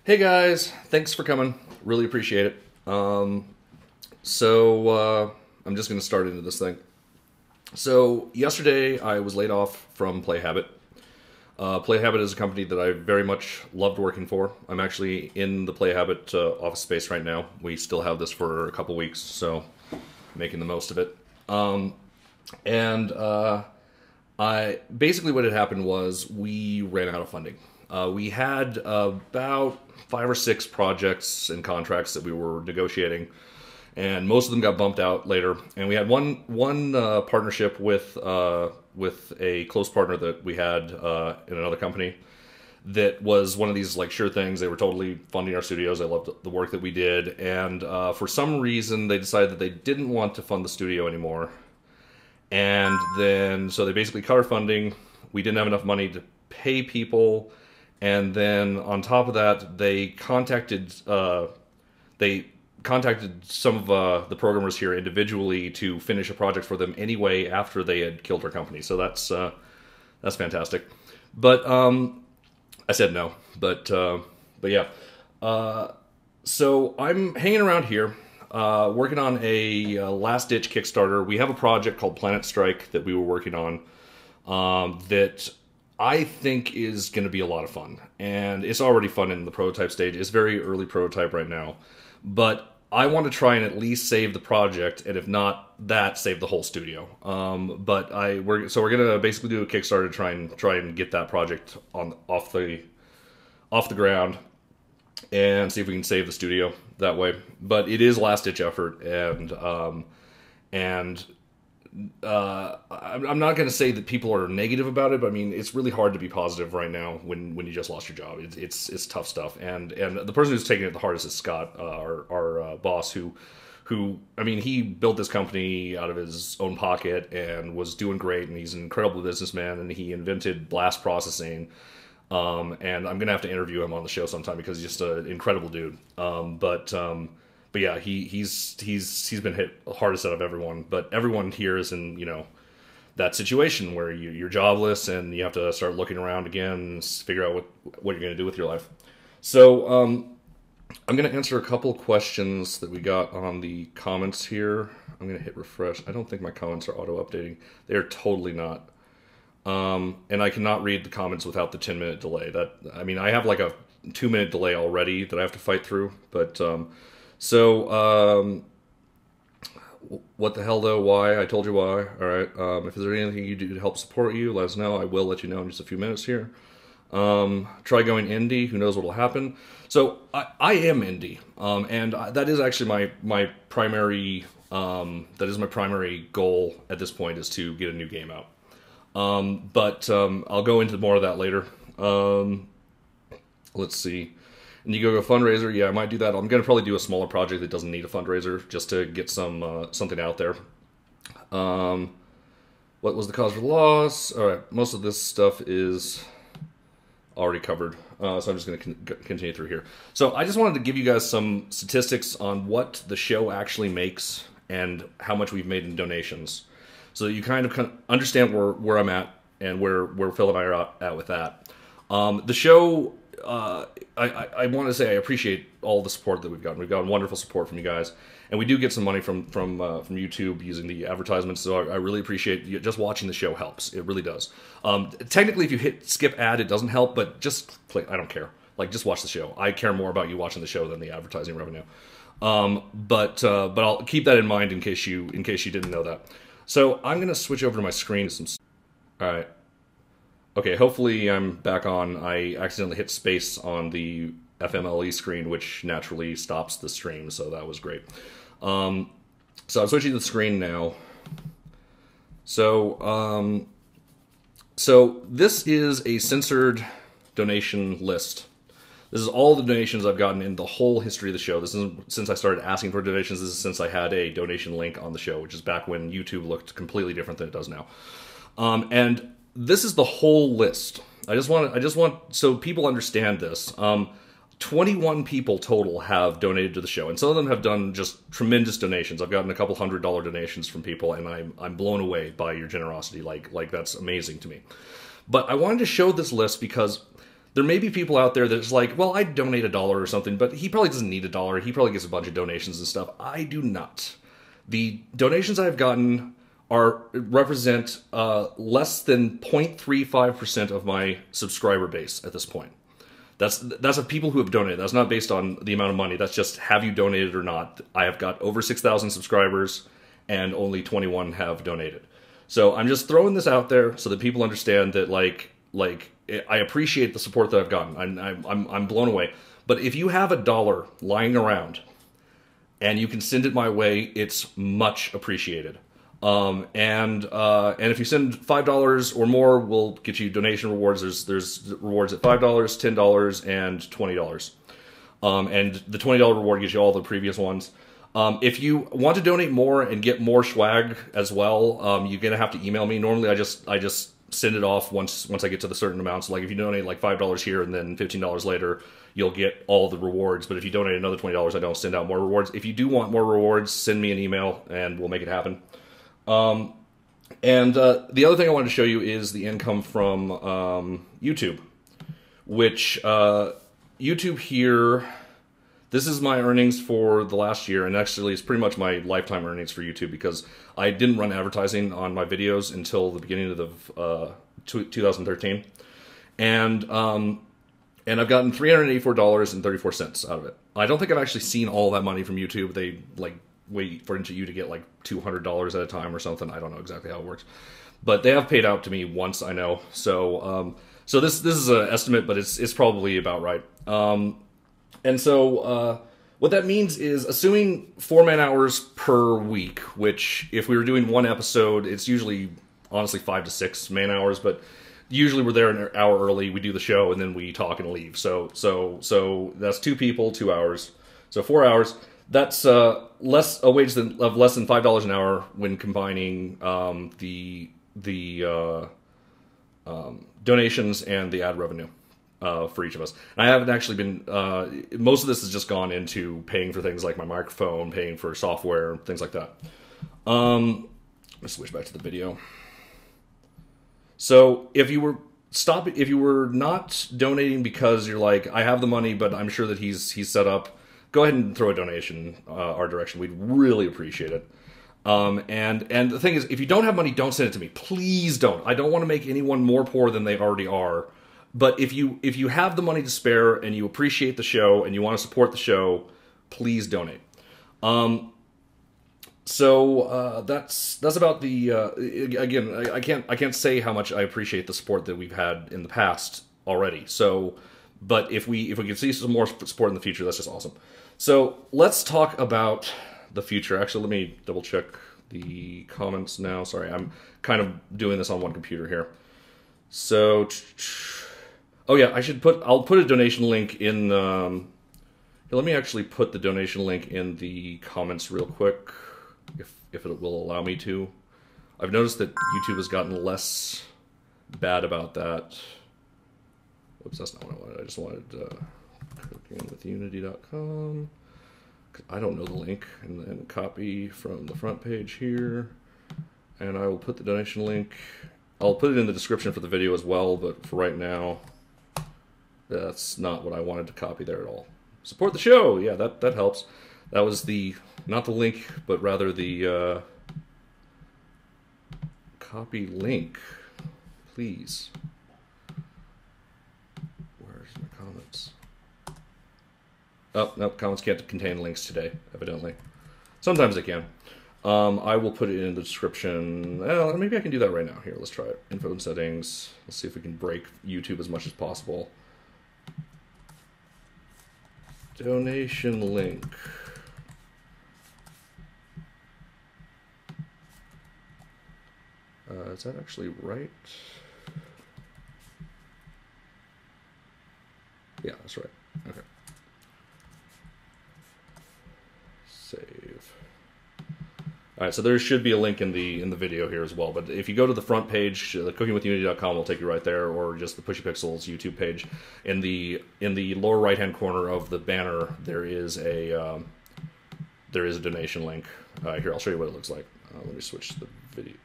Hey guys, thanks for coming. Really appreciate it. I'm just going to start into this thing. So yesterday I was laid off from PlayHabit. PlayHabit is a company that I very much loved working for. I'm actually in the PlayHabit office space right now. We still have this for a couple weeks, so making the most of it. I basically what had happened was we ran out of funding. We had about 5 or 6 projects and contracts that we were negotiating, and most of them got bumped out later. And we had one partnership with a close partner that we had in another company that was one of these like sure things. They were totally funding our studios. They loved the work that we did, and for some reason they decided that they didn't want to fund the studio anymore. And then so they basically cut our funding. We didn't have enough money to pay people. And then on top of that, they contacted some of the programmers here individually to finish a project for them anyway after they had killed our company. So that's fantastic. But I said no. But yeah. So I'm hanging around here, working on a last-ditch Kickstarter. We have a project called Planet Strike that we were working on that I think is going to be a lot of fun, and it's already fun in the prototype stage. It's very early prototype right now, but I want to try and at least save the project, and if not that, save the whole studio. We're going to basically do a Kickstarter to try and get that project off the ground, and see if we can save the studio that way. But it is a last ditch effort, and I'm not going to say that people are negative about it, but I mean, it's really hard to be positive right now when you just lost your job. It's tough stuff, and the person who's taking it the hardest is Scott, our boss, who I mean, he built this company out of his own pocket and was doing great, and he's an incredible businessman, and he invented blast processing. And I'm gonna have to interview him on the show sometime because he's just an incredible dude. But yeah, he's been hit the hardest out of everyone. But everyone here is in, that situation where you're jobless and you have to start looking around again and figure out what you're going to do with your life. So I'm going to answer a couple questions that we got on the comments here. I'm going to hit refresh. I don't think my comments are auto-updating. They are totally not. And I cannot read the comments without the 10-minute delay. I have like a 2-minute delay already that I have to fight through. But what the hell though? Why? I told you why. All right. If there's anything you do to help support you, let us know. I will let you know in just a few minutes here. Try going indie. Who knows what'll happen? So I am indie, and that is actually my primary goal at this point, is to get a new game out. I'll go into more of that later. Let's see. Indiegogo fundraiser, yeah, I might do that. I'm going to probably do a smaller project that doesn't need a fundraiser, just to get something out there. What was the cause for the loss? All right, most of this stuff is already covered, so I'm just going to continue through here. So I just wanted to give you guys some statistics on what the show actually makes and how much we've made in donations, so that you kind of understand where I'm at and where Phil and I are at with that. The show... I want to say I appreciate all the support that we've gotten. We've gotten wonderful support from you guys, and we do get some money from YouTube using the advertisements. So I really appreciate just watching the show helps. It really does. Technically, if you hit skip ad, it doesn't help, but just click. I don't care. Like, just watch the show. I care more about you watching the show than the advertising revenue. But I'll keep that in mind in case you didn't know that. So I'm gonna switch over to my screen. All right. Okay, hopefully I'm back on. I accidentally hit space on the FMLE screen, which naturally stops the stream, so that was great. So I'm switching to the screen now. So this is a censored donation list. This is all the donations I've gotten in the whole history of the show. This isn't since I started asking for donations. This is since I had a donation link on the show, which is back when YouTube looked completely different than it does now. And this is the whole list. I just want so people understand this. 21 people total have donated to the show, and some of them have done just tremendous donations. I've gotten a couple $100 donations from people, and I'm blown away by your generosity. Like that's amazing to me. But I wanted to show this list because there may be people out there that's like, well, I'd donate $1 or something, but he probably doesn't need $1. He probably gets a bunch of donations and stuff. I do not. The donations I've gotten represent less than 0.35% of my subscriber base at this point. That's of people who have donated. That's not based on the amount of money. That's just, have you donated or not? I have got over 6,000 subscribers, and only 21 have donated. So I'm just throwing this out there so that people understand that, like I appreciate the support that I've gotten. I'm blown away. But if you have $1 lying around and you can send it my way, it's much appreciated. And if you send $5 or more, we'll get you donation rewards. There's rewards at $5, $10, and $20. And the $20 reward gives you all the previous ones. If you want to donate more and get more swag as well, you're gonna have to email me. Normally, I just send it off once I get to the certain amounts. Like if you donate like $5 here and then $15 later, you'll get all the rewards. But if you donate another $20, I don't send out more rewards. If you do want more rewards, send me an email and we'll make it happen. The other thing I wanted to show you is the income from YouTube, which YouTube here. This is my earnings for the last year, and actually it's pretty much my lifetime earnings for YouTube because I didn't run advertising on my videos until the beginning of 2013. And I've gotten $384.34 out of it. I don't think I've actually seen all that money from YouTube. They wait for you to get like $200 at a time or something. I don't know exactly how it works, but they have paid out to me once, I know. So so this is an estimate, but it's probably about right. And so what that means is, assuming 4 man-hours per week, which if we were doing one episode, it's usually, honestly, 5 to 6 man-hours, but usually we're there an hour early, we do the show, and then we talk and leave. So that's 2 people, 2 hours. So 4 hours. That's a wage of less than $5 an hour when combining the donations and the ad revenue. For each of us. And I haven't actually been, most of this has just gone into paying for things like my microphone, paying for software, things like that. Let's switch back to the video. So if you were not donating because you're like, I have the money, but I'm sure that he's set up, go ahead and throw a donation our direction. We'd really appreciate it. And the thing is, if you don't have money, don't send it to me. Please don't. I don't want to make anyone more poor than they already are. But if you have the money to spare and you appreciate the show and you want to support the show, please donate. So that's about the again. I can't say how much I appreciate the support that we've had in the past already. So, but if we can see some more support in the future, that's just awesome. So let's talk about the future. Actually, let me double check the comments now. Sorry, I'm kind of doing this on one computer here. So. Oh yeah, I'll put a donation link in here, let me actually put the donation link in the comments real quick, if it will allow me to. I've noticed that YouTube has gotten less bad about that. Whoops, that's not what I wanted. I just wanted cookingwithunity.com. I don't know the link, and then copy from the front page here, and I will put the donation link. I'll put it in the description for the video as well, but for right now, that's not what I wanted to copy there at all. Support the show! Yeah, that helps. That was not the link, but rather the copy link, please. Where's my comments? Oh, no, comments can't contain links today, evidently. Sometimes they can. I will put it in the description. Well, maybe I can do that right now. Here, let's try it. Info and settings. Let's see if we can break YouTube as much as possible. Donation link. Is that actually right? Yeah, that's right. Okay. Save. All right, so there should be a link in the video here as well. But if you go to the front page, the cookingwithunity.com will take you right there, or just the PushyPixels YouTube page. In the lower right hand corner of the banner, there is a donation link. Here, I'll show you what it looks like. Let me switch the video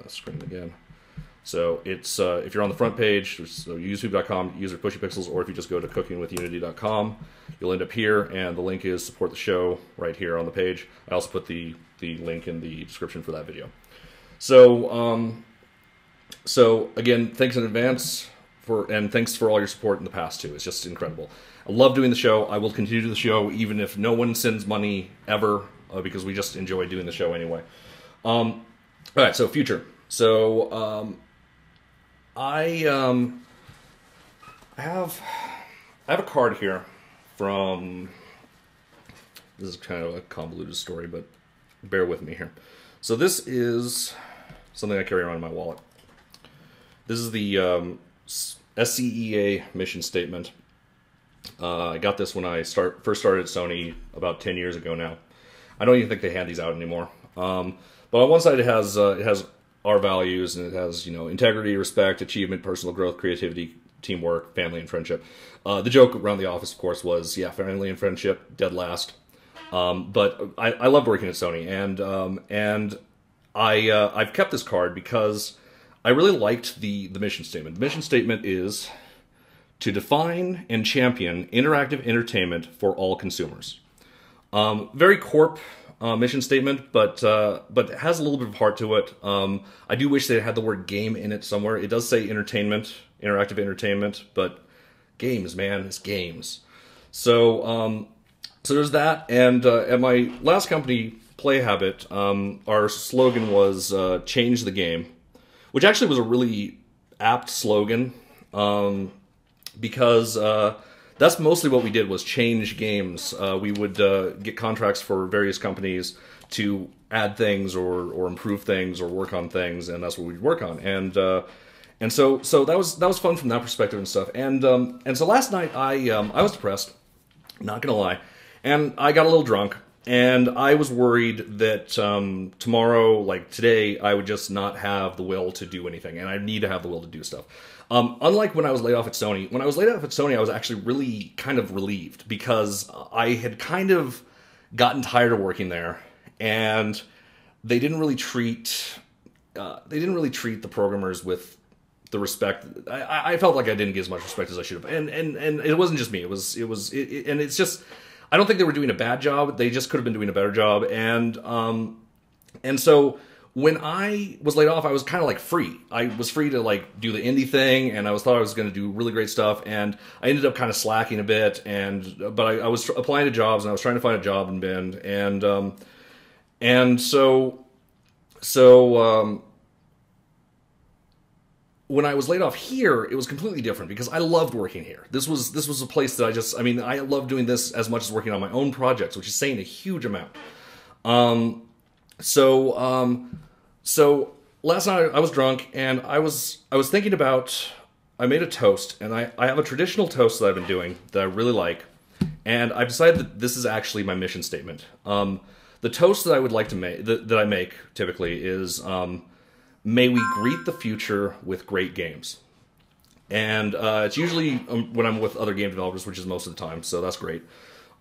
screen again. So it's if you're on the front page, so youtube.com, user PushyPixels, or if you just go to cookingwithunity.com, you'll end up here, and the link is support the show right here on the page. I also put the link in the description for that video. So so again, thanks in advance and thanks for all your support in the past too. It's just incredible. I love doing the show. I will continue to do the show even if no one sends money ever, because we just enjoy doing the show anyway. All right, so future. So I have a card here from. This is kind of a convoluted story, but bear with me here. So this is something I carry around in my wallet. This is the SCEA mission statement. I got this when I first started at Sony about 10 years ago now. I don't even think they hand these out anymore. But on one side it has our values, and it has, you know, integrity, respect, achievement, personal growth, creativity, teamwork, family, and friendship. The joke around the office, of course, was, yeah, family and friendship, dead last. But I loved working at Sony, and I've kept this card because I really liked the mission statement. The mission statement is to define and champion interactive entertainment for all consumers. Very corp mission statement, but it has a little bit of heart to it. I do wish they had the word game in it somewhere. It does say entertainment, interactive entertainment, but games, man, it's games. So so there's that. And at my last company, Play Habit, our slogan was change the game, which actually was a really apt slogan, because that's mostly what we did, was change games. We would get contracts for various companies to add things or improve things or work on things, and that's what we'd work on. And so that was fun from that perspective and stuff. And so last night I was depressed, not gonna lie, and I got a little drunk. And I was worried that tomorrow, like today, I would just not have the will to do anything, and I need to have the will to do stuff. Unlike when I was laid off at Sony. When I was laid off at Sony, I was actually really kind of relieved, because I had kind of gotten tired of working there, and they didn't really treat the programmers with the respect. I felt like I didn't get as much respect as I should have, and it wasn't just me. It was and it's just. I don't think they were doing a bad job. They just could have been doing a better job. And so when I was laid off, I was kind of like free. I was free to like do the indie thing, and thought I was going to do really great stuff. And I ended up kind of slacking a bit. But I was applying to jobs, and I was trying to find a job in Bend. And so when I was laid off here, it was completely different, because I loved working here. This was a place that I love doing this as much as working on my own projects, which is saying a huge amount. So last night I was drunk, and I was thinking about, I made a toast, and I have a traditional toast that I've been doing that I really like, and I've decided that this is actually my mission statement. The toast that I would like to make, that I make typically, is may we greet the future with great games. And it's usually when I'm with other game developers, which is most of the time, so that's great.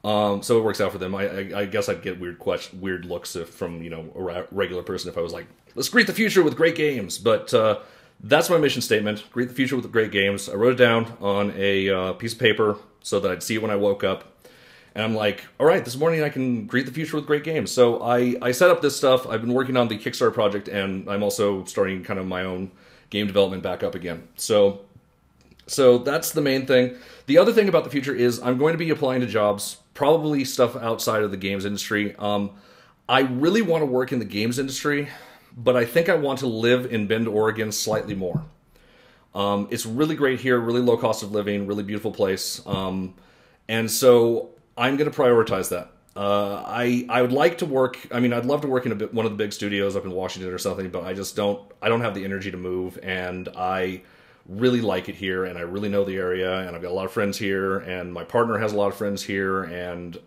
So it works out for them. I guess I'd get weird looks from, you know, a regular person if I was like, let's greet the future with great games. But that's my mission statement, greet the future with great games. I wrote it down on a piece of paper so that I'd see it when I woke up. And I'm like, all right, this morning I can greet the future with great games. So I set up this stuff. I've been working on the Kickstarter project, and I'm also starting kind of my own game development back up again. So that's the main thing. The other thing about the future is I'm going to be applying to jobs, probably stuff outside of the games industry. I really want to work in the games industry, but I think I want to live in Bend, Oregon slightly more. It's really great here, really low cost of living, really beautiful place. And so I'm going to prioritize that. I would like to work, I'd love to work in one of the big studios up in Washington or something, but I don't have the energy to move, and I really like it here, and I really know the area, and I've got a lot of friends here, and my partner has a lot of friends here, and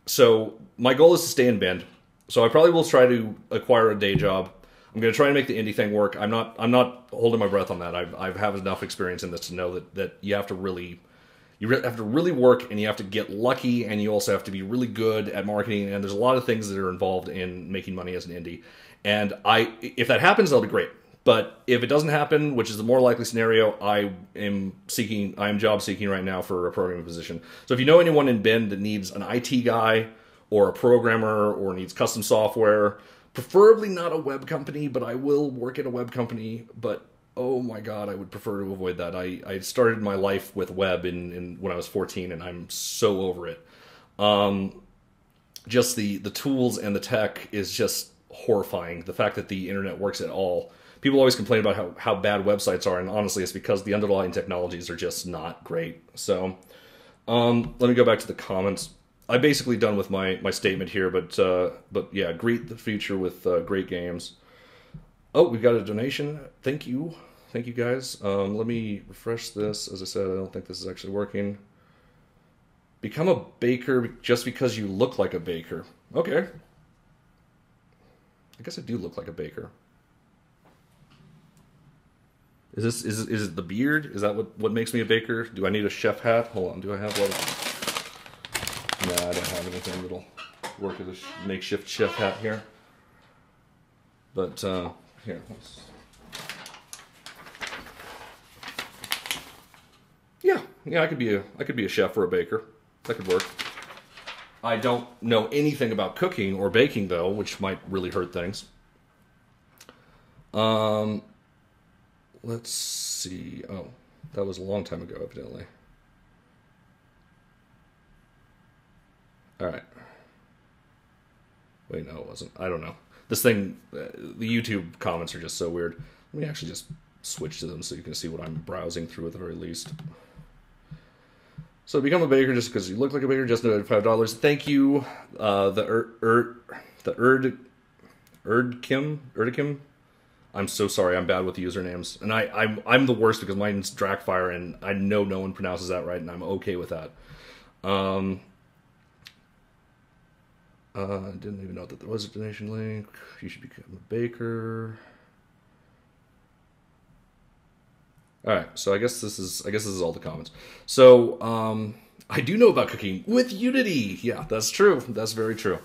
so my goal is to stay in Bend. So I probably will try to acquire a day job. I'm going to try and make the indie thing work. I'm not holding my breath on that. I've have enough experience in this to know that you have to really work, and you have to get lucky, and you also have to be really good at marketing, and there's a lot of things that are involved in making money as an indie. And if that happens, that'll be great. But if it doesn't happen, which is the more likely scenario, I am job seeking right now for a programming position. So if you know anyone in Bend that needs an IT guy or a programmer or needs custom software, preferably not a web company, but I will work at a web company. But oh my God, I would prefer to avoid that. I started my life with web when I was 14, and I'm so over it. Just the tools and the tech is just horrifying. The fact that the internet works at all. People always complain about how bad websites are, and honestly, it's because the underlying technologies are just not great. So, let me go back to the comments. I'm basically done with my statement here, but yeah, greet the future with great games. Oh, we got a donation. Thank you guys. Let me refresh this. As I said, I don't think this is actually working. Become a baker just because you look like a baker. Okay. I guess I do look like a baker. Is it the beard? Is that what makes me a baker? Do I need a chef hat? Hold on, do I have one? Nah, I don't have anything that'll work as a makeshift chef hat here. But here, yeah, I could be a chef or a baker. That could work. I don't know anything about cooking or baking though, which might really hurt things. Let's see. Oh, that was a long time ago, evidently. All right. Wait, no, it wasn't. I don't know. This thing, the YouTube comments are just so weird. Let me actually just switch to them so you can see what I'm browsing through at the very least. So become a baker just because you look like a baker. Just donated $5. Thank you. Erdkim. I'm so sorry. I'm bad with the usernames, and I'm the worst because mine's Drakfire, and I know no one pronounces that right, and I'm okay with that. I didn't even know that there was a donation link. You should become a baker. All right, so I guess this is all the comments. So I do know about cooking with Unity. Yeah, that's true. That's very true.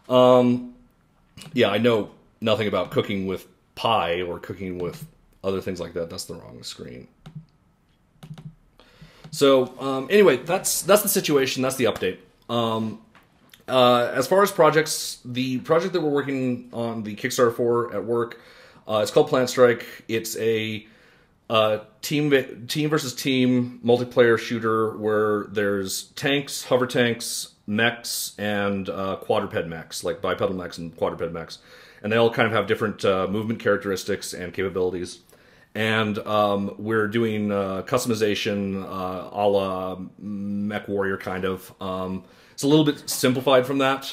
Yeah, I know nothing about cooking with Pi or cooking with other things like that. That's the wrong screen. So anyway, that's the situation. That's the update. As far as projects, the project that we're working on the Kickstarter for at work, it's called Plant Strike. It's a team versus team multiplayer shooter where there's tanks, hover tanks, mechs, and quadruped mechs, like bipedal mechs and quadruped mechs. And they all kind of have different movement characteristics and capabilities. And we're doing customization a la Mech Warrior kind of. It's a little bit simplified from that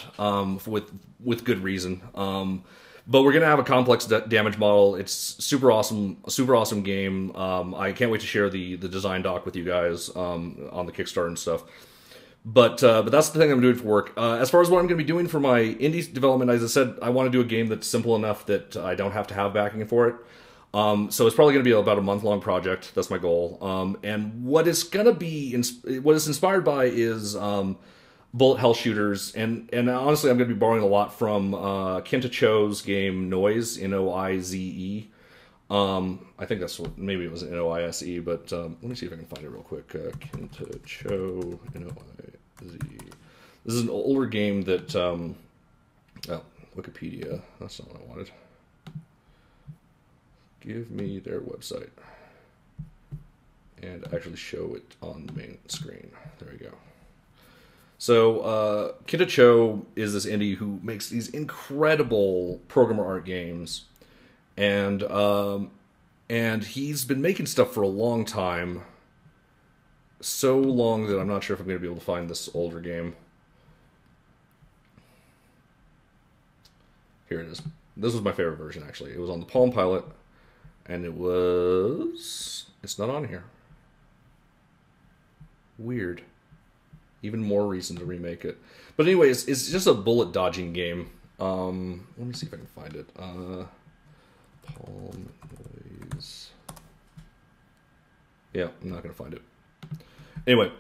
with good reason. But we're going to have a complex damage model. It's super awesome, a super awesome game. I can't wait to share the design doc with you guys on the Kickstarter and stuff. But that's the thing I'm doing for work. As far as what I'm going to be doing for my indie development, as I said, I want to do a game that's simple enough that I don't have to have backing for it. So it's probably going to be about a month-long project. That's my goal. And what it's inspired by is bullet hell shooters, and honestly, I'm going to be borrowing a lot from Kenta Cho's game Noise, Noize. I think that's what, maybe it was Noise, but let me see if I can find it real quick. Kenta Cho, Noize. This is an older game that, oh, Wikipedia, that's not what I wanted. Give me their website and actually show it on the main screen. There we go. So, Kenta Cho is this indie who makes these incredible programmer art games, and he's been making stuff for a long time, so long that I'm not sure if I'm going to be able to find this older game. Here it is. This was my favorite version, actually. It was on the Palm Pilot, and it's not on here. Weird. Even more reason to remake it. But anyways, it's just a bullet dodging game. Let me see if I can find it. Palm Noise. Yeah, I'm not going to find it. Anyway,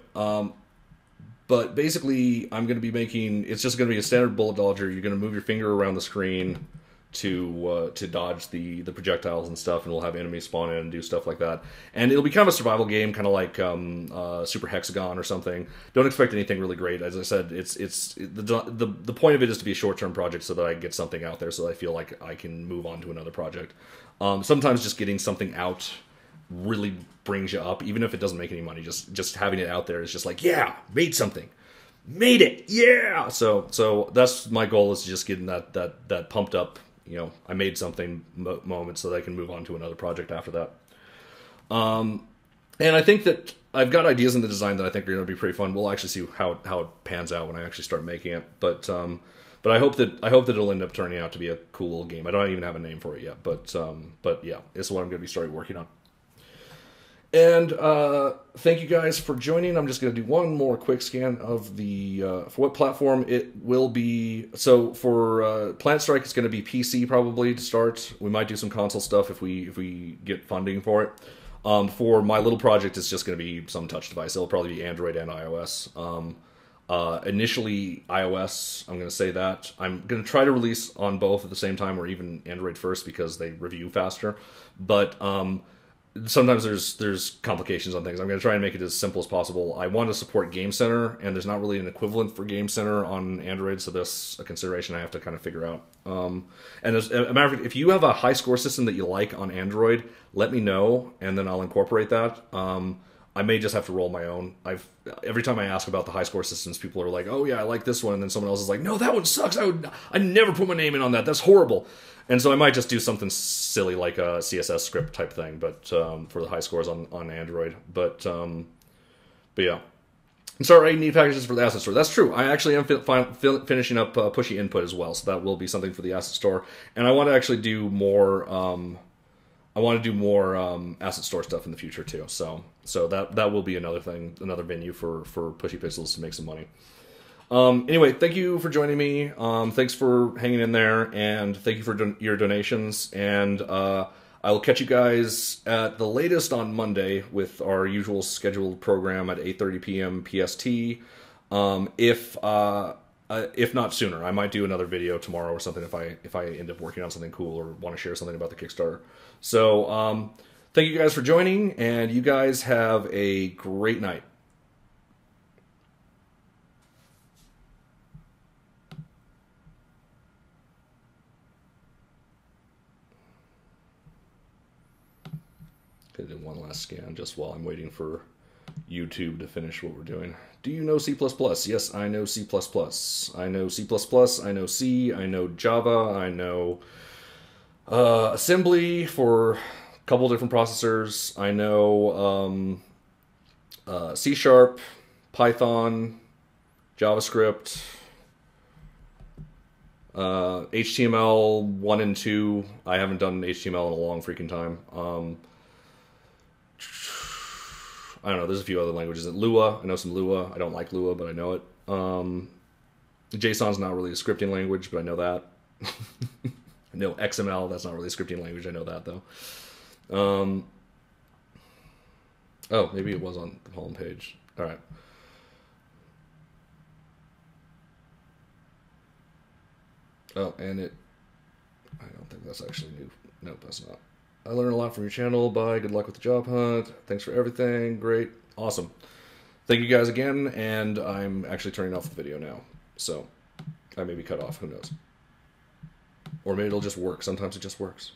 but basically, I'm going to be making... It's just going to be a standard bullet dodger. You're going to move your finger around the screen to dodge the projectiles and stuff, and we'll have enemies spawn in and do stuff like that. And it'll be kind of a survival game, kind of like Super Hexagon or something. Don't expect anything really great. As I said, the point of it is to be a short-term project so that I get something out there, so that I feel like I can move on to another project. Sometimes just getting something out really brings you up, even if it doesn't make any money. Just having it out there is just like, yeah, made something. Made it, yeah. So that's my goal, is just getting that pumped up, I made something moment, so that I can move on to another project after that. And I think that I've got ideas in the design that I think are going to be pretty fun. We'll actually see how it pans out when I actually start making it. But I hope that it'll end up turning out to be a cool little game. I don't even have a name for it yet, but yeah, it's what I'm going to be starting working on. And thank you guys for joining. I'm just going to do one more quick scan of the for what platform it will be. So for Plant Strike, it's going to be PC probably to start. We might do some console stuff if we get funding for it. For my little project, it's just going to be some touch device. It'll probably be Android and iOS. Initially iOS, I'm going to say that. I'm going to try to release on both at the same time, or even Android first, because they review faster. But sometimes there's complications on things. I'm going to try and make it as simple as possible. I want to support Game Center, and there's not really an equivalent for Game Center on Android, so that's a consideration I have to kind of figure out. And as a matter of fact, if you have a high score system that you like on Android, let me know, and then I'll incorporate that. I may just have to roll my own. Every time I ask about the high score systems, people are like, "Oh yeah, I like this one," and then someone else is like, "No, that one sucks. I never put my name in on that. That's horrible." And so I might just do something silly like a CSS script type thing, but for the high scores on Android. But yeah. And start writing neat packages for the asset store. That's true. I actually am finishing up Pushy Input as well, so that will be something for the asset store. And I want to actually do more. I want to do more asset store stuff in the future too. So that will be another thing, another venue for PushyPixels to make some money. Anyway, thank you for joining me. Thanks for hanging in there, and thank you for your donations. And I will catch you guys at the latest on Monday with our usual scheduled program at 8:30 p.m. PST. If not sooner, I might do another video tomorrow or something if I end up working on something cool or want to share something about the Kickstarter. So thank you guys for joining, and you guys have a great night. Gonna do one last scan just while I'm waiting for YouTube to finish what we're doing. Do you know C++? Yes, I know C++. I know C++, I know C, I know Java, I know assembly for a couple different processors. I know C#, Python, JavaScript, HTML 1 and 2. I haven't done HTML in a long freaking time. I don't know, there's a few other languages. Lua, I know some Lua. I don't like Lua, but I know it. JSON's not really a scripting language, but I know that. I know XML, that's not really a scripting language. I know that, though. Oh, maybe it was on the home page. All right. Oh, and I don't think that's actually new. Nope, that's not. I learned a lot from your channel. Bye. Good luck with the job hunt. Thanks for everything. Great. Awesome. Thank you guys again, and I'm actually turning off the video now. So I may be cut off. Who knows? Or maybe it'll just work. Sometimes it just works.